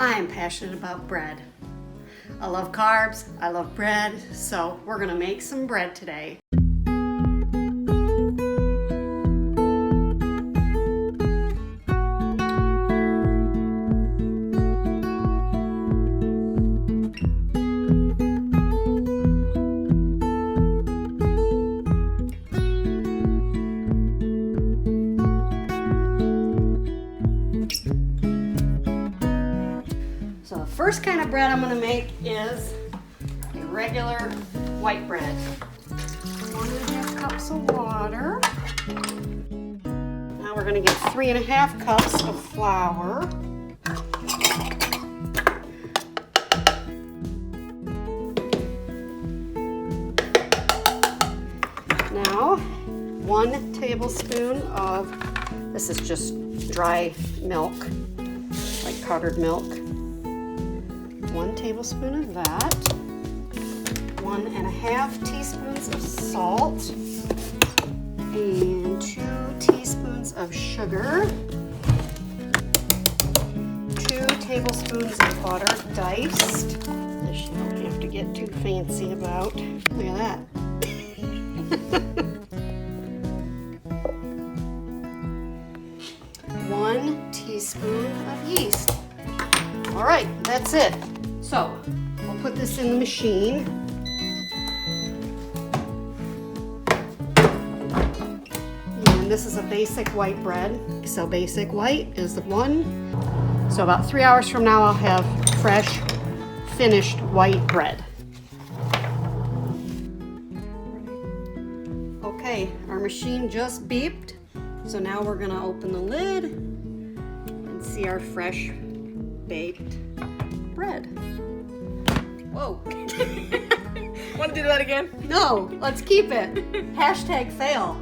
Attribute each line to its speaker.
Speaker 1: I am passionate about bread. I love carbs, I love bread, so we're gonna make some bread today. So the first kind of bread I'm going to make is a regular white bread. 1.5 cups of water. Now we're going to get 3.5 cups of flour. Now 1 tablespoon of, this is just dry milk, like powdered milk. 1 tablespoon of that, 1.5 teaspoons of salt, and 2 teaspoons of sugar, 2 tablespoons of butter diced. This you don't have to get too fancy about. Look at that. 1 teaspoon of yeast. All right, that's it. So, we'll put this in the machine. And this is a basic white bread. So basic white is the one. So about 3 hours from now, I'll have fresh, finished white bread. Okay, our machine just beeped. So now we're gonna open the lid and see our fresh baked bread.
Speaker 2: Whoa. Want to do that again?
Speaker 1: No, let's keep it. Hashtag fail.